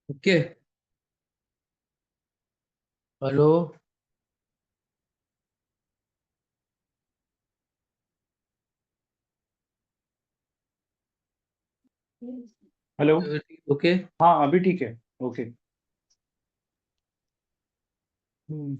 Okay. Hello. Hello. Okay. हाँ, अभी ठीक है। ओके। हम्म।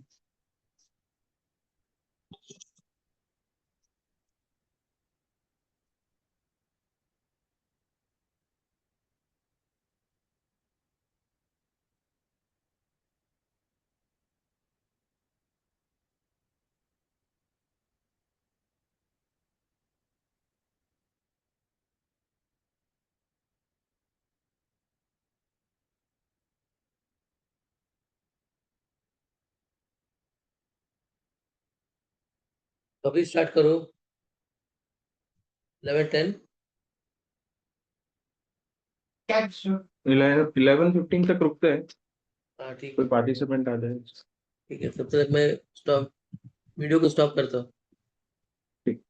अभी स्टार्ट करो। 11:10। 11:15 तक रुकते हैं। हाँ ठीक कोई है। पार्टिसिपेंट आ जाए। ठीक है, तब तक मैं स्टॉप, वीडियो को स्टॉप करता हूँ। ठीक।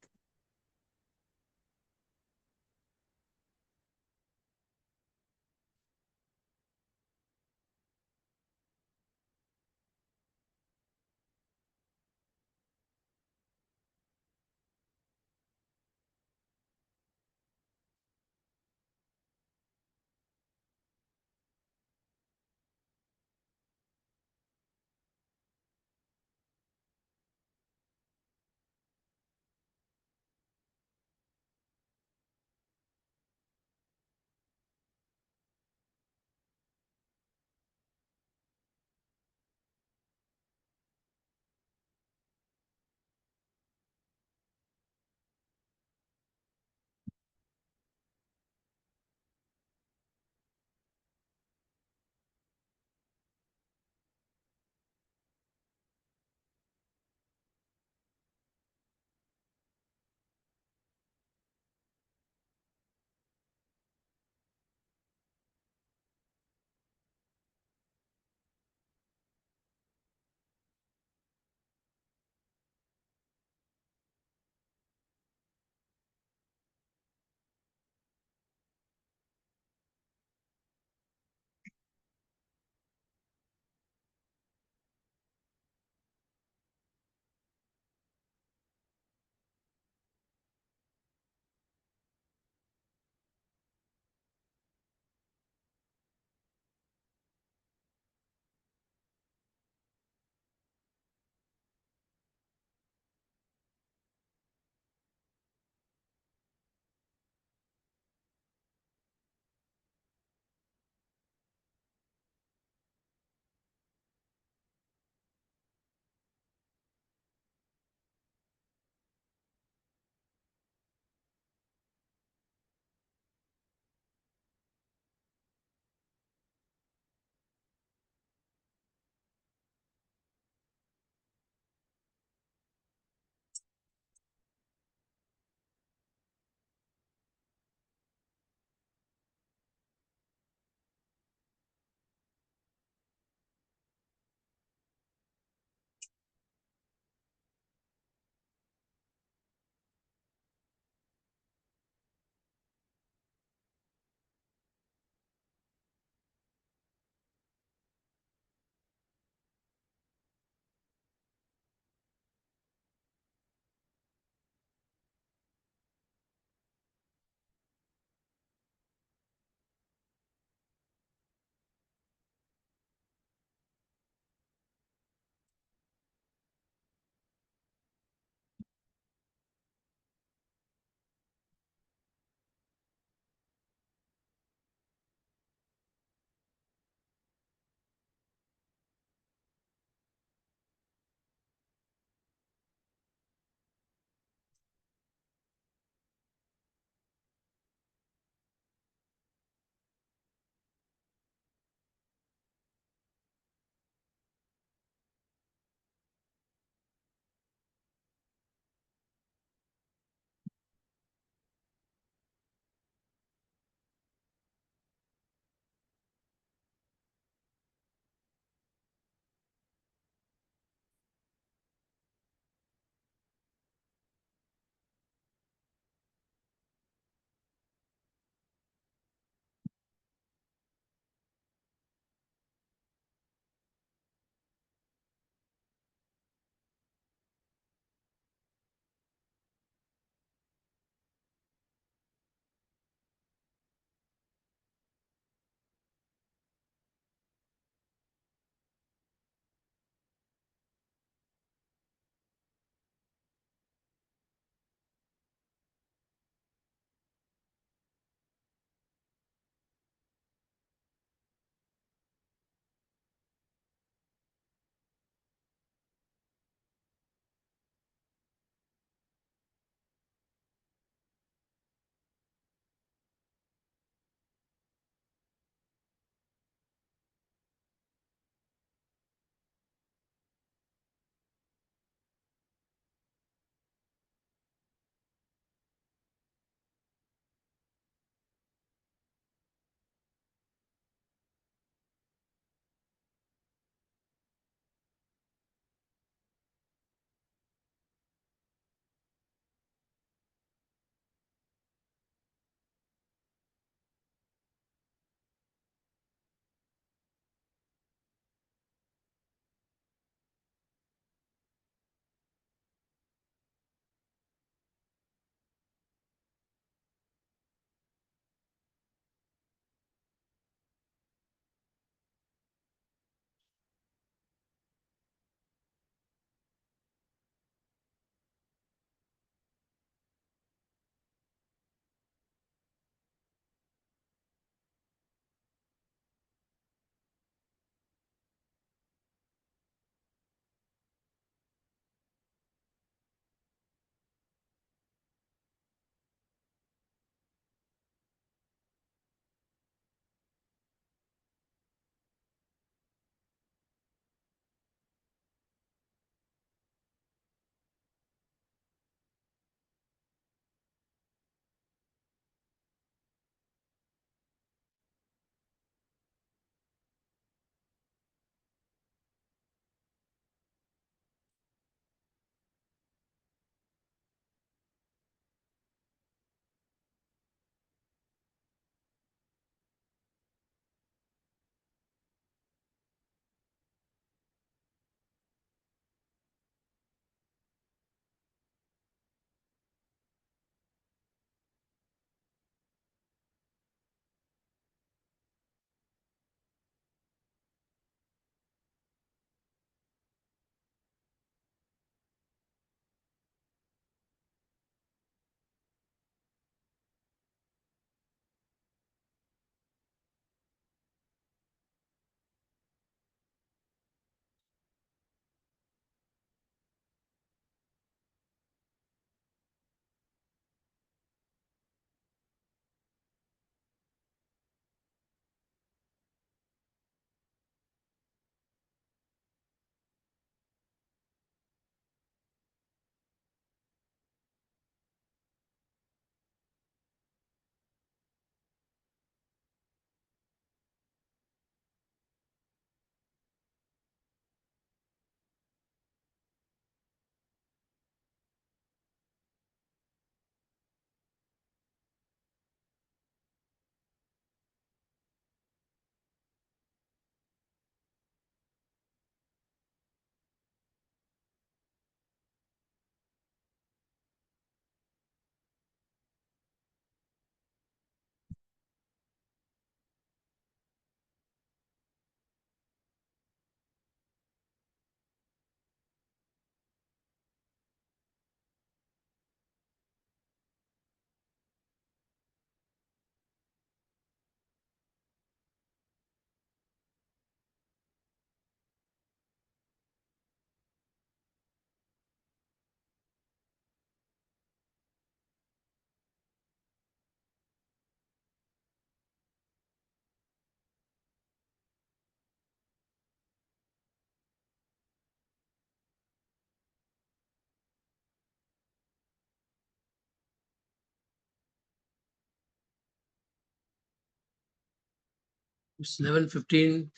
It's 11:15.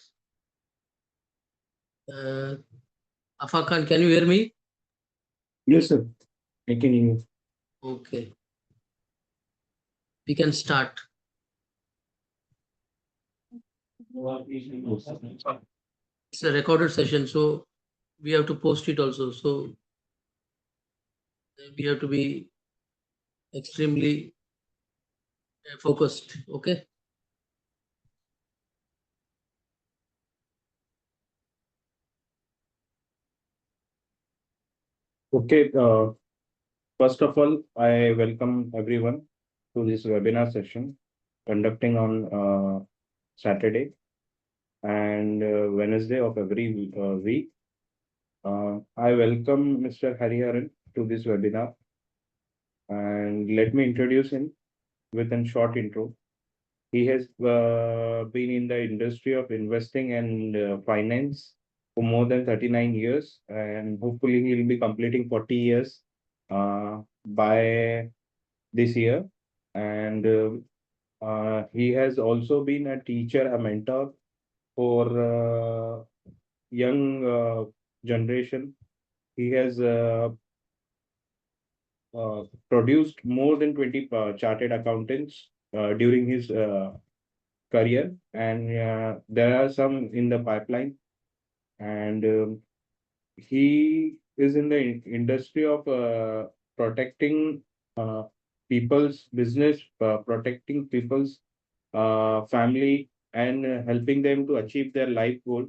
Afa Khan, can you hear me? Yes, sir. I can hear you. Okay. We can start. It's a recorded session, so we have to post it also. So we have to be extremely focused. Okay. Okay. First of all, I welcome everyone to this webinar session conducting on Saturday and Wednesday of every week. I welcome Mr. Hariharan to this webinar, and let me introduce him with a short intro. He has been in the industry of investing and finance for more than 39 years, and hopefully he will be completing 40 years by this year. And he has also been a teacher, a mentor for young generation. He has produced more than 20 chartered accountants during his career, and there are some in the pipeline. And he is in the industry of protecting uh, people's business, protecting people's family, and helping them to achieve their life goal.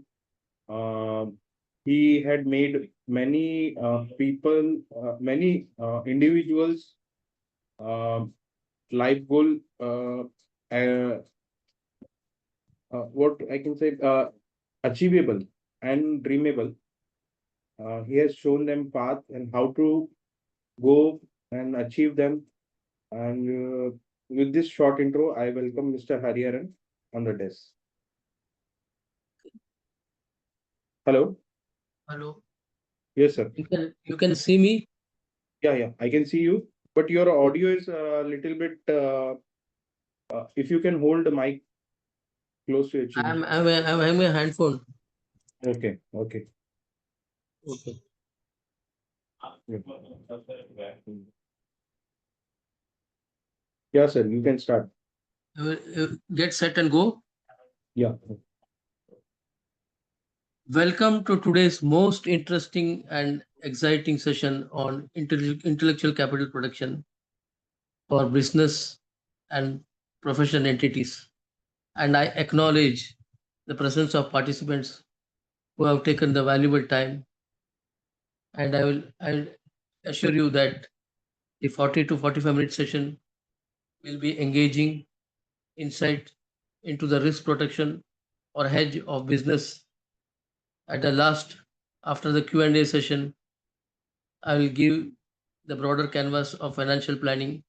He had made many people, many individuals' uh, life goal. Uh, what I can say, achievable and dreamable. He has shown them path and how to go and achieve them. And with this short intro, I welcome Mr. Hariharan on the desk. Hello. Hello. Yes, sir. You can see me. Yeah, I can see you, but your audio is a little bit. If you can hold the mic close to your chin. I'm having a handphone. Okay. Okay. Yeah, sir. You can start. Get set and go. Yeah. Welcome to today's most interesting and exciting session on intellectual capital protection for business and profession entities. And I acknowledge the presence of participants who have taken the valuable time. And I'll assure you that the 40 to 45-minute session will be engaging insight into the risk protection or hedge of business. At the last, after the Q&A session, I will give the broader canvas of financial planning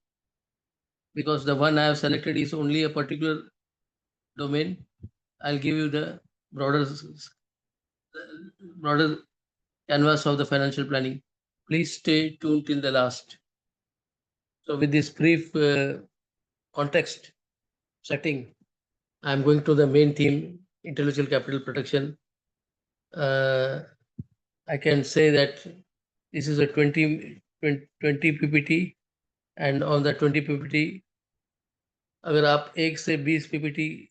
because the one I have selected is only a particular domain. I'll give you the broader broader canvas of the financial planning. Please stay tuned till the last. So, with this brief context setting, I'm going to the main theme: intellectual capital protection. Uh, I can say that this is a 20 PPT, and on the 20 PPT, अगर आप 1 से 20 PPT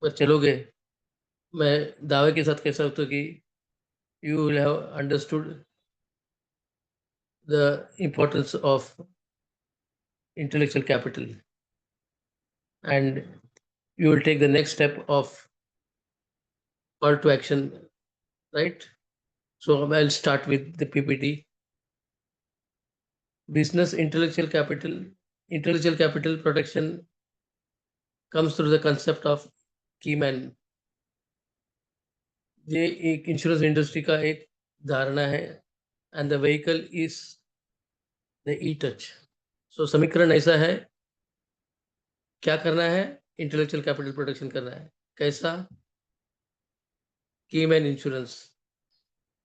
पर चलोगे, मैं दावे के साथ कह सकता हूँ कि you will have understood the importance of intellectual capital, and you will take the next step of call to action, right? So I'll start with the PPT. Business intellectual capital protection comes through the concept of key man. ये एक insurance industry का एक धारणा है, and the vehicle is the E touch. So समीकरण ऐसा है, क्या करना है? इंटेलेक्चुअल कैपिटल प्रोटेक्शन करना है. कैसा? की मैन इंश्योरेंस.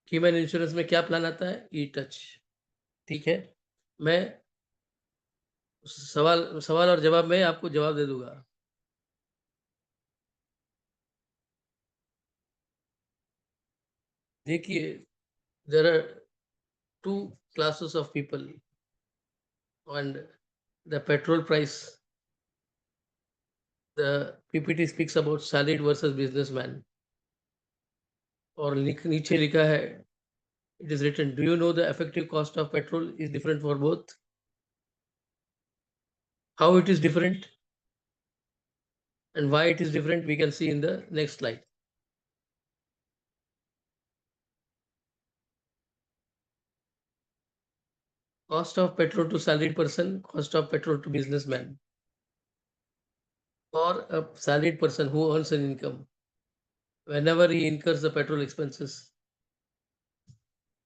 की मैन इंश्योरेंस में क्या प्लान आता है? ई टच. ठीक है, मैं सवाल सवाल और जवाब में आपको जवाब दे दूंगा. देखिए, there are two classes of people, and the petrol price, the PPT speaks about salaried versus businessman, और नीचे लिखा है, it is written, do you know the effective cost of petrol is different for both? How it is different and why it is different, we can see in the next slide. Cost of petrol to salaried person, cost of petrol to businessman. For a salaried person who earns an income, whenever he incurs the petrol expenses,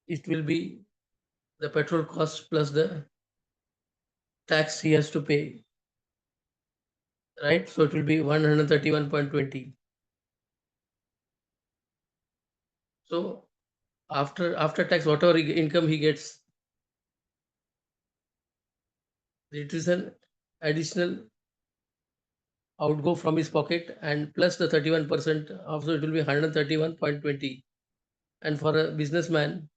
it will be the petrol cost plus the tax he has to pay, right? So it will be 131.20. So after tax, whatever income he gets, it is an additional outgo from his pocket, and plus the 31% of, so it will be 131.20. And for a businessman,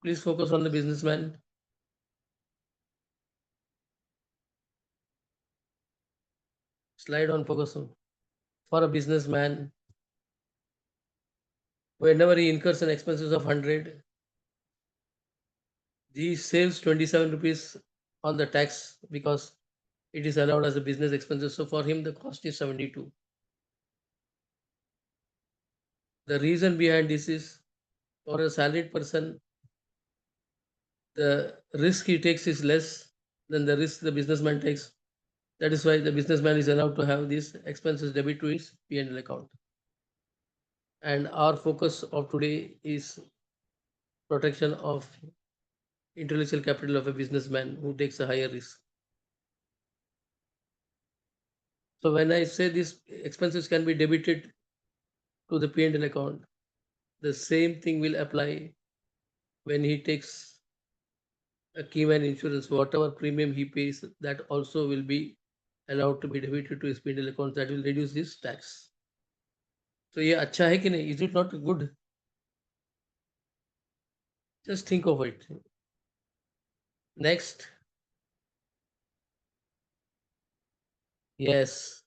please focus on the businessman. Slide on, focus on. For a businessman, whenever he incurs an expenses of 100, he saves 27 rupees on the tax because it is allowed as a business expenses. So for him, the cost is 72. The reason behind this is, for a salaried person, the risk he takes is less than the risk the businessman takes. That is why the businessman is allowed to have these expenses debit to his P&L account. And our focus of today is protection of intellectual capital of a businessman who takes a higher risk. So when I say these expenses can be debited to the P&L account, the same thing will apply when he takes a keyman insurance. Whatever premium he pays, that also will be allowed to be debited to his P&L account. That will reduce his tax. So ये अच्छा है कि नहीं? Is it not good? Just think of it. Next. Yes,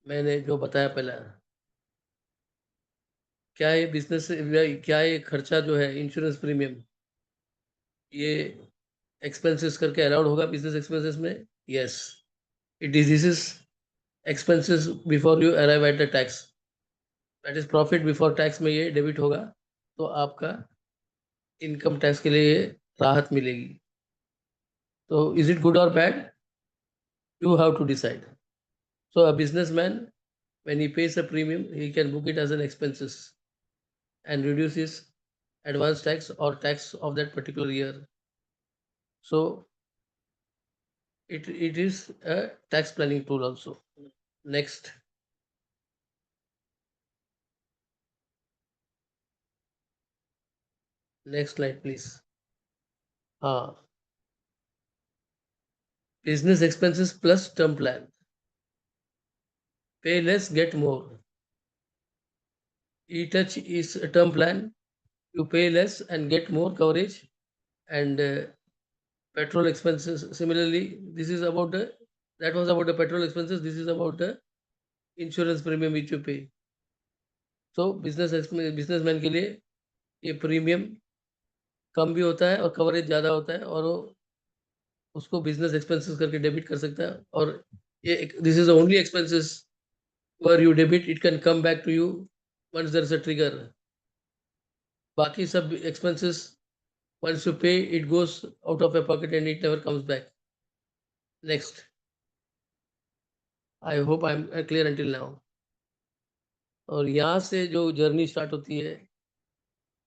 मैंने जो बताया पहला, क्या ये बिजनेस, क्या ये खर्चा जो है इंश्योरेंस प्रीमियम, ये एक्सपेंसेस करके अलाउड होगा बिजनेस एक्सपेंसेस में? Yes, it is, this is expenses before you arrive at the tax, that is profit before tax में ये डेबिट होगा, तो आपका इनकम टैक्स के लिए ये राहत मिलेगी. तो इज इट गुड और bad? You have to decide. So a businessman, when he pays a premium, he can book it as an expenses and reduce his advance tax or tax of that particular year. So it is a tax planning tool also. Next. Next slide, please. Business expenses plus term plan. Pay less, get more. E-Touch is a term plan. You pay less and get more coverage. And petrol expenses, similarly, this is about the, that was about the petrol expenses. This is about the insurance premium which you pay. So businessman के लिए ये premium कम भी होता है और coverage ज़्यादा होता है, और वो उसको बिजनेस एक्सपेंसेस करके डेबिट कर सकता है. और ये this is only expenses where you debit, it can come back to you once there is a trigger. बाकी सब expenses, once you pay, it goes out of your pocket and it never comes back. Next. I hope I'm clear until now. और यहाँ से जो journey start होती है,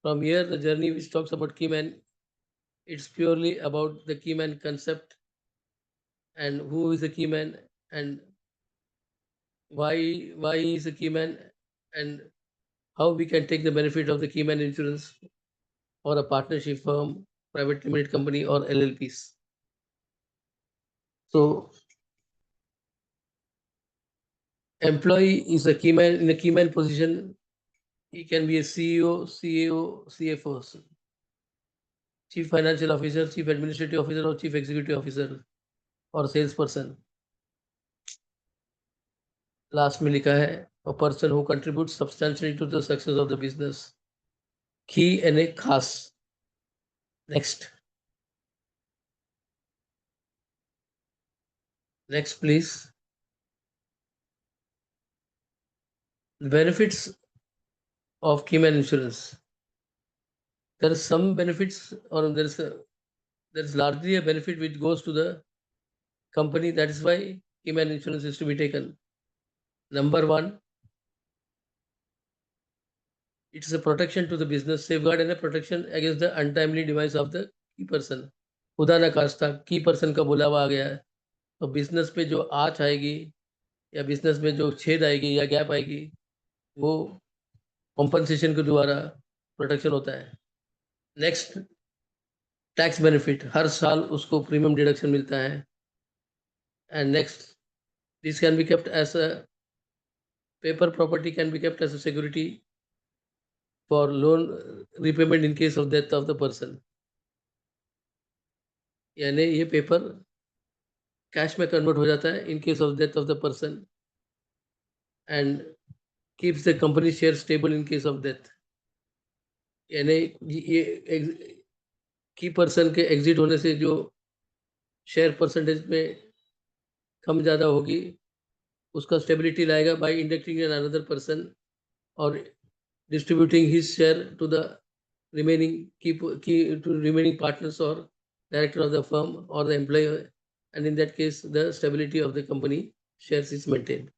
from here the journey which talks about keyman, it's purely about the keyman concept and who is a keyman and why he is a keyman, and how we can take the benefit of the keyman insurance or a partnership firm, private limited company, or LLPs. So Employee is a key man in a key man position. He can be a CEO, CAO, CFO, Chief Financial Officer, Chief Administrative Officer, or Chief Executive Officer, or salesperson. Last में लिखा है a person who contributes substantially to the success of the business. Key यानी खास. Next. Next, please. Benefits of keyman insurance. There are some benefits, or there's largely a benefit which goes to the company. That is why keyman insurance is to be taken. Number one, it is a protection to the business, safeguard and a protection against the untimely demise of the key person. खुदा ना खास्ता की person का बुलावा आ गया है तो business पे जो आँच आएगी या बिजनेस में जो छेद आएगी या गैप आएगी वो कॉम्पनसेशन के द्वारा प्रोटेक्शन होता है. नेक्स्ट, टैक्स बेनिफिट, हर साल उसको प्रीमियम डिडक्शन मिलता है. And next, this can be kept as a paper property, can be kept as a security for loan repayment in case of death of the person. यानी ये paper cash में convert हो जाता है in case of death of the person and keeps the company share stable in case of death. यानी ये की person के एग्जिट होने से जो शेयर परसेंटेज में कम ज़्यादा होगी उसका स्टेबिलिटी लाएगा by inducting an another person और distributing his share to the remaining to remaining partners or director of the firm or the employee, and in that case the stability of the company shares is maintained.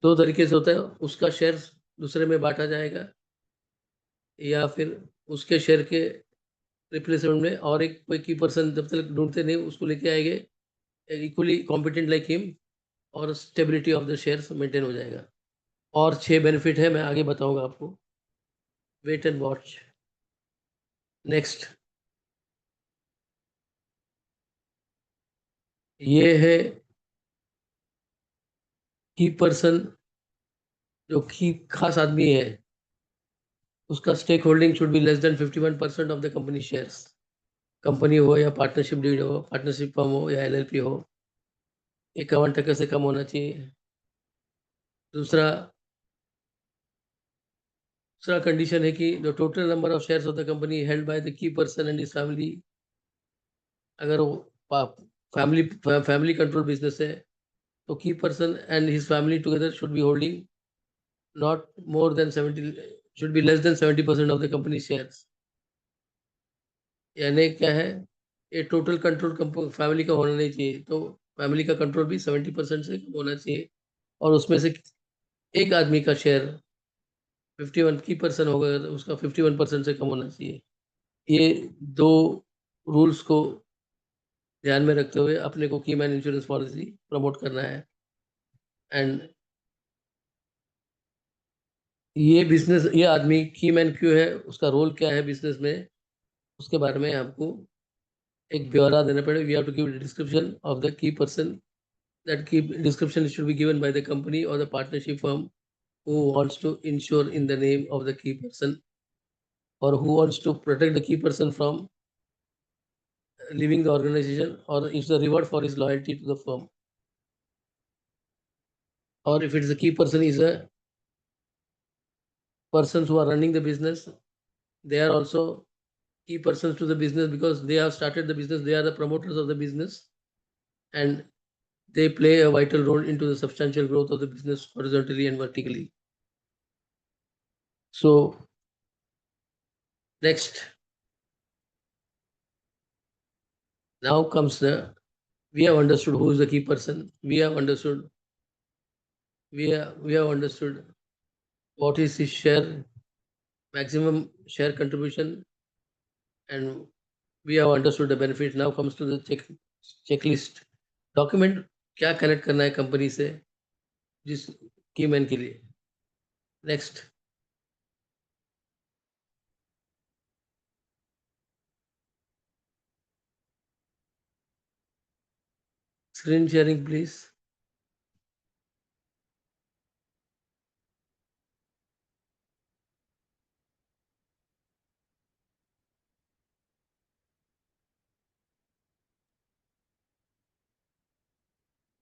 दो तरीके से होता है, उसका share दूसरे में बांटा जाएगा या फिर उसके शेयर के रिप्लेसमेंट में और एक कोई की पर्सन जब तक ढूंढते नहीं उसको लेके आएंगे इक्वली कॉम्पिटेंट लाइक हिम और stability of the shares maintain हो जाएगा. और 6 बेनिफिट है, मैं आगे बताऊंगा आपको. Wait and watch. नेक्स्ट, ये है की पर्सन जो की खास आदमी है उसका stake holding should be less than 51% of the company shares. Company हो या पार्टनरशिप डीड हो, पार्टनरशिप फर्म हो या एलएलपी हो, 51% से कम होना चाहिए. दूसरा दूसरा कंडीशन है कि the total number of shares of the company held by the key person and his family. अगर वो फैमिली फैमिली कंट्रोल बिजनेस है तो की person and his family together should be holding not more than 70, should be less than 70% of the company shares. यानी क्या है, ये total control family का होना नहीं चाहिए, तो फैमिली का कंट्रोल भी 70% से कम होना चाहिए और उसमें से एक आदमी का शेयर 51 की पर्सन होगा तो उसका 51% से कम होना चाहिए. ये दो रूल्स को ध्यान में रखते हुए अपने को की मैन इंश्योरेंस पॉलिसी प्रमोट करना है. एंड ये बिजनेस, ये आदमी की मैन क्यों है, उसका रोल क्या है बिजनेस में, उसके बारे में आपको एक ब्यौरा देना पड़ेगा. We have to give description of the key person. That key description should be given by the company or the partnership firm who wants to insure in the name of the key person or who wants to protect the key person from leaving the organization or is the reward for his loyalty to the firm. Or if it is the key person is a persons who are running the business, they are also key persons to the business because they have started the business, they are the promoters of the business and they play a vital role into the substantial growth of the business horizontally and vertically. So next, now comes the, we have understood who is the key person. We have understood what is his share, maximum share contribution, and we have understood the benefit. Now comes to the checklist. Document क्या collect करना है company से जिस की man के लिए. Next, screen sharing please.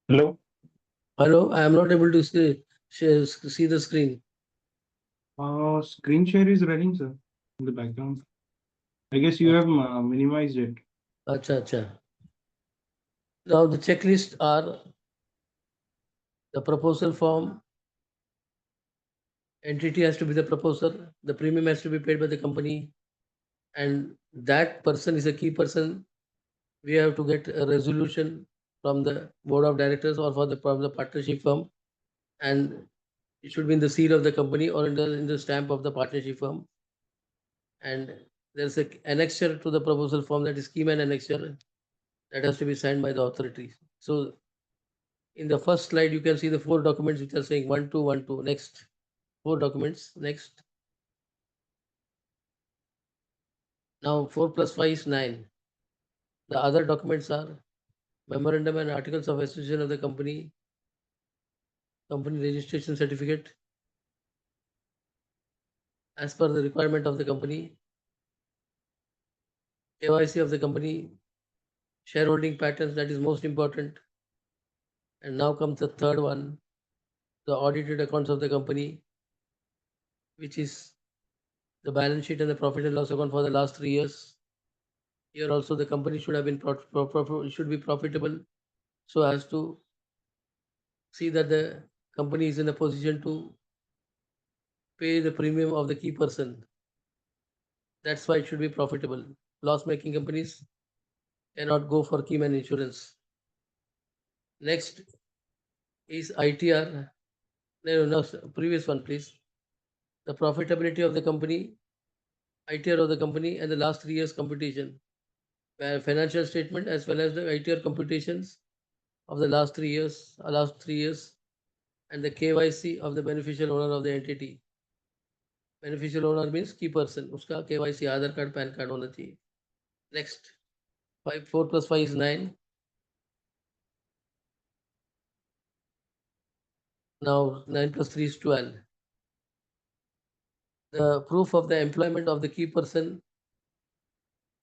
Hello. Hello, I am not able to see the screen. Screen share is running, sir, in the background. I guess you have minimized it. Acha, acha. Now the checklist are the proposal form, entity has to be the proposer, the premium has to be paid by the company, and that person is a key person. We have to get a resolution from the board of directors or from the partnership firm, and it should be in the seal of the company or in the stamp of the partnership firm. And there's a annexure to the proposal form, that is scheme and annexure, that has to be signed by the authorities. So in the first slide, you can see the four documents which are saying 1212. Next, four documents. Next, now 4 plus 5 is 9. The other documents are memorandum and articles of association of the company, company registration certificate as per the requirement of the company, KYC of the company, shareholding patterns, that is most important. And now comes the third one, the audited accounts of the company, which is the balance sheet and the profit and loss account for the last 3 years. Here also the company should have been should be profitable, so as to see that the company is in a position to pay the premium of the key person. That's why it should be profitable. Loss making companies cannot go for key man insurance. Next is ITR. No, no, no, previous one, please. The profitability of the company, ITR of the company, and the last 3 years computation. Financial statement as well as the ITR computations of the last 3 years, and the KYC of the beneficial owner of the entity. Beneficial owner means key person. उसका KYC आधार card pan card होना चाहिए. Next, 4 plus 5 is 9. Now 9 plus 3 is 12. The proof of the employment of the key person,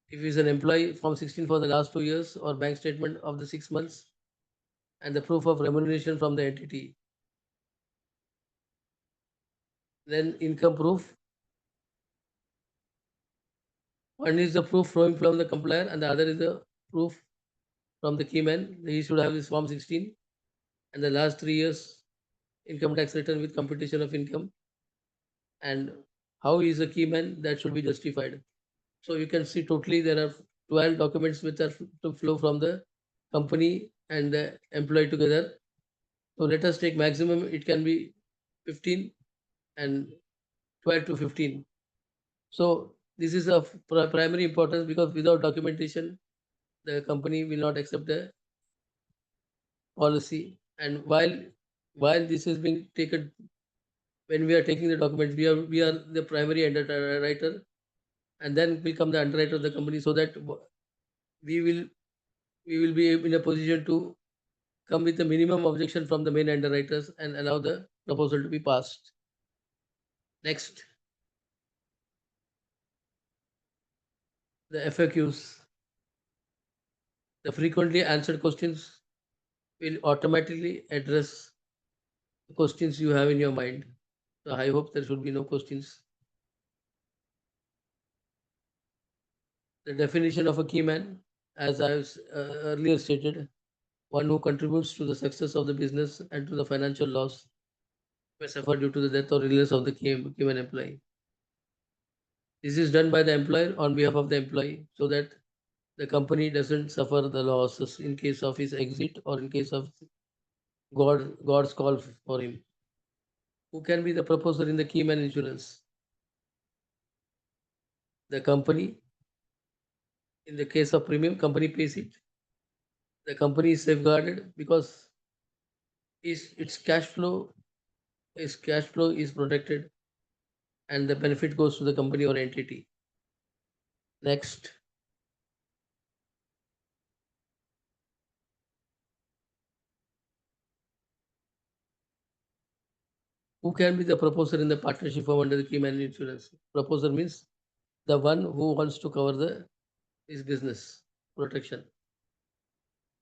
if he is an employee, from 16 for the last 2 years, or bank statement of the 6 months, and the proof of remuneration from the entity. Then income proof. One is the proof flowing from the complier, and the other is the proof from the key man. He should have his form 16 and the last 3 years income tax return with computation of income, and how he is a key man, that should be justified. So you can see totally there are 12 documents which are to flow from the company and the employee together. So let us take maximum, it can be 15 and 12 to 15. So this is of primary importance, because without documentation, the company will not accept the policy. And while this is being taken, when we are taking the documents, we are the primary underwriter, and then become the underwriter of the company, so that we will we will be in a position to come with a minimum objection from the main underwriters and allow the proposal to be passed. Next, the FAQs. The frequently answered questions will automatically address the questions you have in your mind. So I hope there should be no questions. The definition of a key man, as I was earlier stated, one who contributes to the success of the business and to the financial loss may suffer due to the death or illness of the key man employee. This is done by the employer on behalf of the employee, so that the company doesn't suffer the losses in case of his exit or in case of God's call for him. Who can be the proposer in the key man insurance? The company. In the case of premium, company pays it. The company is safeguarded because its cash flow is protected, and the benefit goes to the company or entity. Next, who can be the proposer in the partnership firm under the key man insurance? Proposer means the one who wants to cover the his business protection.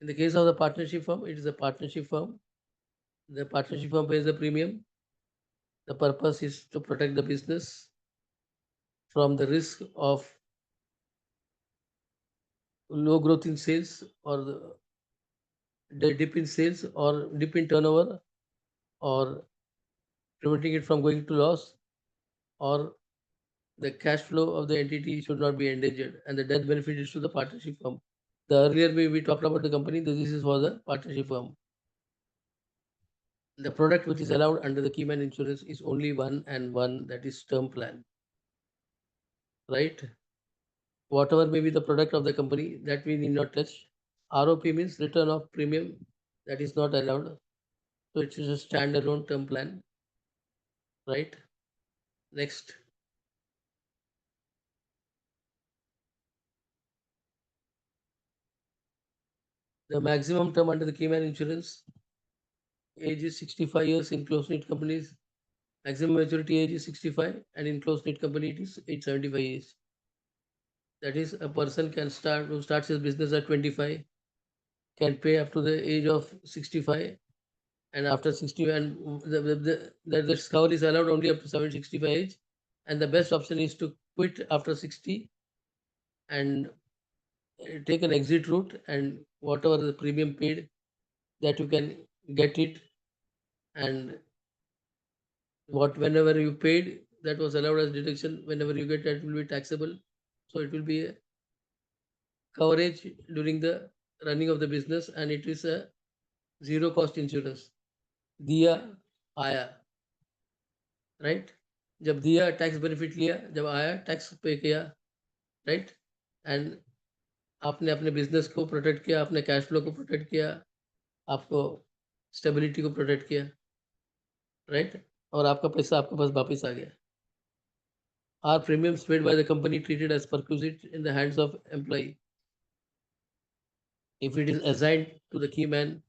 In the case of the partnership firm, it is a partnership firm. The partnership firm pays the premium. The purpose is to protect the business from the risk of low growth in sales or the dip in sales or dip in turnover, or preventing it from going to loss, or the cash flow of the entity should not be endangered, and the death benefit is to the partnership firm. The earlier we talked about the company, this is for the partnership firm. The product which is allowed under the Keyman insurance is only one and one, that is term plan, right? Whatever may be the product of the company, that we need not touch. ROP means return of premium, that is not allowed. So it is a standalone term plan, right? Next, the maximum term under the Keyman insurance age is 65 years in close knit companies. Maximum maturity age is 65, and in close knit company it is 875 years. That is, a person can start who starts his business at 25 can pay up to the age of 65, and after 60, and this cover is allowed only up to 765 age, and the best option is to quit after 60 and take an exit route, and whatever the premium paid, that you can get it, and what whenever you paid, that was allowed as deduction. Whenever you get that, will be taxable. So it will be a coverage during the running of the business, and it is a zero cost insurance. दिया आया, right? जब दिया tax benefit लिया, जब आया tax पे किया, right? And आपने अपने बिजनेस को प्रोटेक्ट किया, आपने कैश फ्लो को प्रोटेक्ट किया, आपको स्टेबिलिटी को प्रोटेक्ट किया, राइट? और आपका पैसा आपके पास वापस आ गया. Are premiums paid by the company treated as perquisite in the hands of employee? If it is assigned to the key man,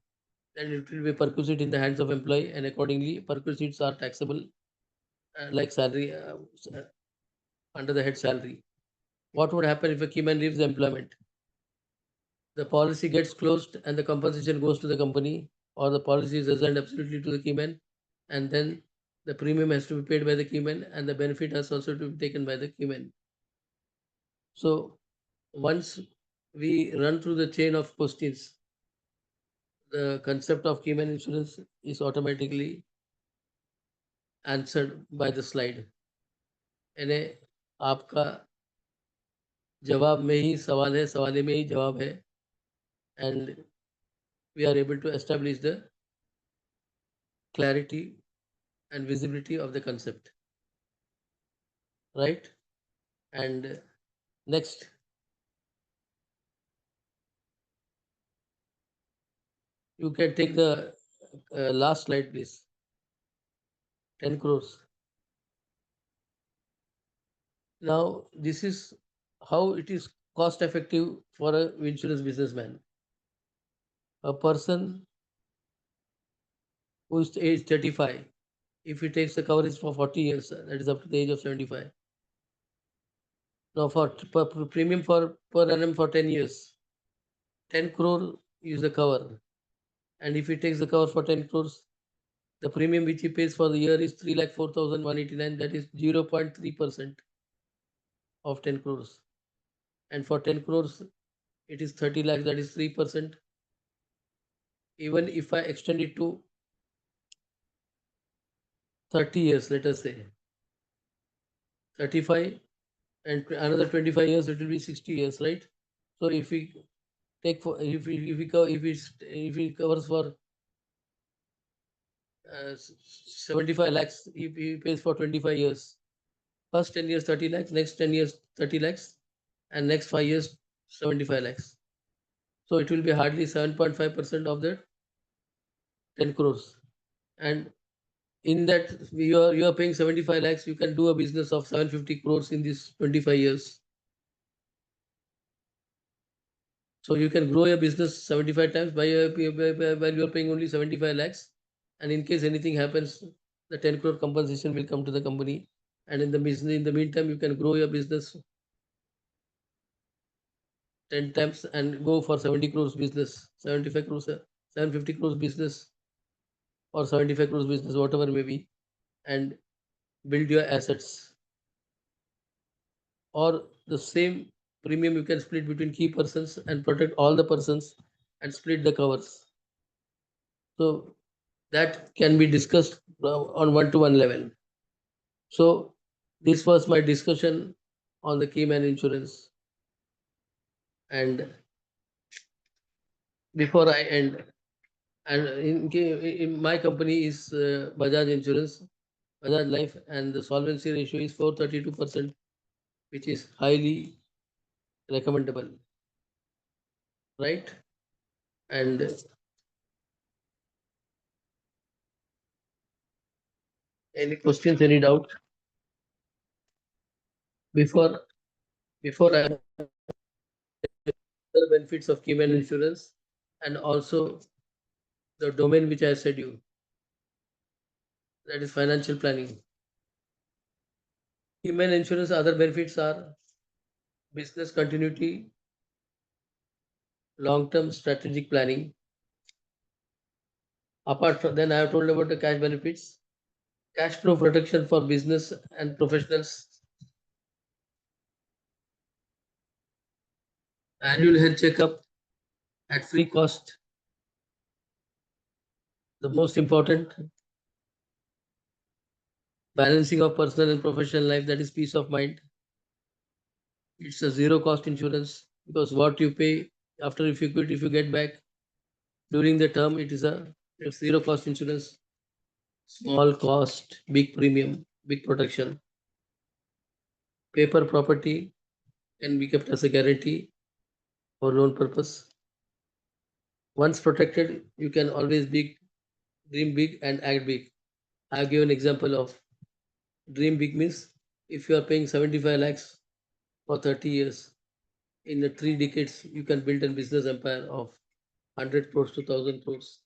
then it will be perquisite in the hands of employee, and accordingly perquisites are taxable, like salary, under the head salary. What would happen if a key man leaves the employment? The policy gets closed and the compensation goes to the company, or the policy is assigned absolutely to the key man, and then the premium has to be paid by the key man, and the benefit has also to be taken by the key man. So once we run through the chain of questions, the concept of key man insurance is automatically answered by the slide. यानी आपका जवाब में ही सवाल है, सवाल में ही जवाब है, and we are able to establish the clarity and visibility of the concept, right? And next, you can take the last slide, please. 10 crores. Now, this is how it is cost effective for a insurance businessman. A person who is age 35, if he takes the coverage for 40 years, that is up to the age of 75. Now, for premium for per annum for 10 years, 10 crore is the cover. And if he takes the cover for 10 crores, the premium which he pays for the year is 3,04,189, that is 0.3% of 10 crores. And for 10 crores, it is 30 lakhs, that is 3%. Even if I extend it to 30 years, let us say 35 and another 25 years, it will be 60 years, right? So if we take for if he covers for 75 lakhs, if he pays for 25 years, first 10 years 30 lakhs, next 10 years 30 lakhs, and next 5 years 75 lakhs. So it will be hardly 7.5% of that 10 crores. And in that, you are paying 75 lakhs, you can do a business of 750 crores in these 25 years. So you can grow your business 75 times while you are paying only 75 lakhs. And in case anything happens, the 10 crore compensation will come to the company. And in the meantime, you can grow your business 10 times and go for 70 crores business, 75 crores, 750 crores business, or 75 crores business, whatever may be, and build your assets. Or the same premium you can split between key persons and protect all the persons and split the covers. So that can be discussed on one-to-one level. So this was my discussion on the key man insurance. And before I end, and in my company is Bajaj Insurance, Bajaj Life, and the solvency ratio is 432%, which is highly recommendable, right? And any questions, any doubt before before I the benefits of key man insurance, and also the domain which I said you, that is financial planning. Key man insurance other benefits are business continuity, long-term strategic planning. Apart from then, I have told about the cash benefits, cash flow protection for business and professionals, annual health checkup at free cost. The most important, balancing of personal and professional life, that is peace of mind. It's a zero cost insurance because what you pay after, if you quit, if you get back during the term, it's zero cost insurance. Small cost, big premium, big protection. Paper property can be kept as a guarantee for loan purpose. Once protected, you can always dream big and act big. I've given example of dream big means if you are paying 75 lakhs for 30 years, in the 3 decades, you can build a business empire of 100 crores to 1000 crores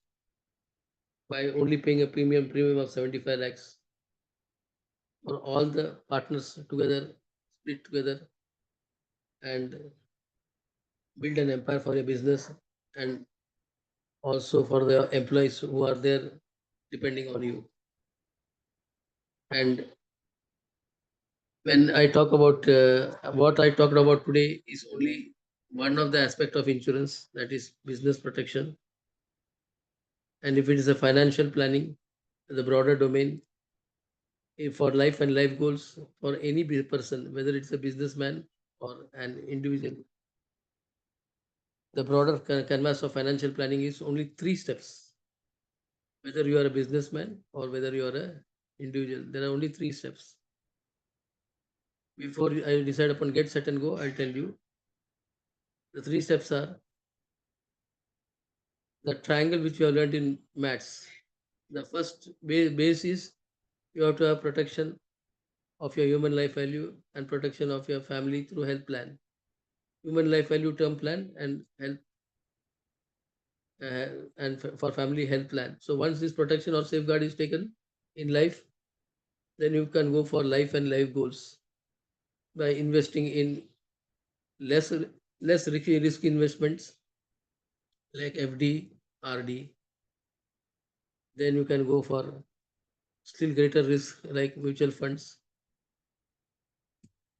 by only paying a premium of 75 lakhs for all the partners together, split together, and build an empire for your business, and also for the employees who are there depending on you. And when I talk about what I talked about today is only one of the aspect of insurance, that is business protection. And if it is a financial planning, the broader domain, for life and life goals for any person, whether it's a businessman or an individual, the broader canvas of financial planning is only 3 steps. Whether you are a businessman or whether you are a individual, there are only 3 steps. Before I decide upon get set and go, I'll tell you the 3 steps are the triangle which you have learned in maths. The first base is you have to have protection of your human life value and protection of your family through health plan, human life value term plan, and health for family health plan. So once this protection or safeguard is taken in life, then you can go for life and life goals by investing in less less risk investments like FD, RD. Then you can go for still greater risk like mutual funds,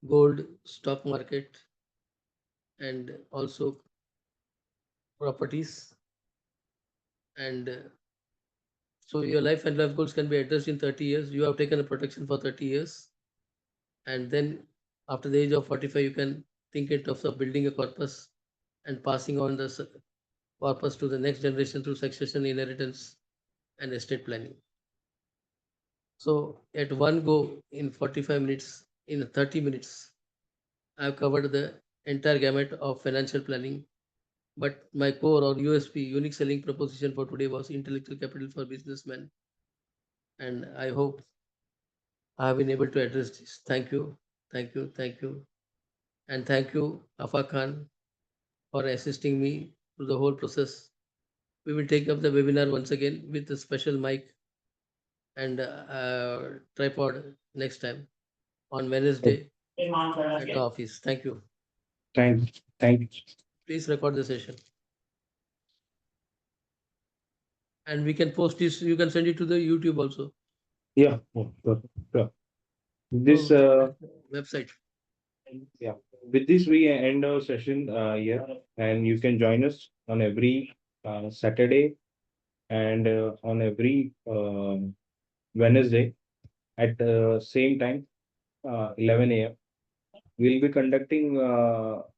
gold, stock market, and also properties. And so your life and life goals can be addressed in 30 years. You have taken a protection for 30 years. And then after the age of 45, you can think in terms of building a corpus and passing on the corpus to the next generation through succession, inheritance, and estate planning. So at one go in 45 minutes, in 30 minutes, I've covered the entire gamut of financial planning. But my core or USP, unique selling proposition for today was intellectual capital for businessmen. And I hope I have been able to address this. Thank you. Thank you. Thank you. And thank you, Afa Khan, for assisting me through the whole process. We will take up the webinar once again with a special mic and tripod next time on Wednesday at the office. Thank you. Thank, thank Please record the session. And we can post this, you can send it to the YouTube also. Yeah, sure, sure. This, So website. yeah, with this we end our session here, and you can join us on every Saturday and on every Wednesday at the same time, 11 a.m. We'll be conducting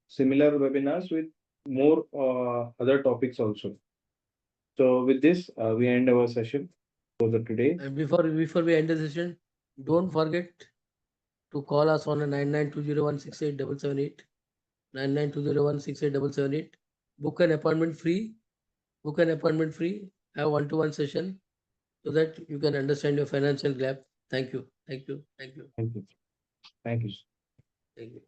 similar webinars with more other topics also. So with this, we end our session for the today. And before we end the session, don't forget to call us on a 9920168778, 9920168778. Book an appointment free. Book an appointment free. Have one-to-one session so that you can understand your financial gap. Thank you. Thank you. Thank you. Thank you. Thank you. Thank you.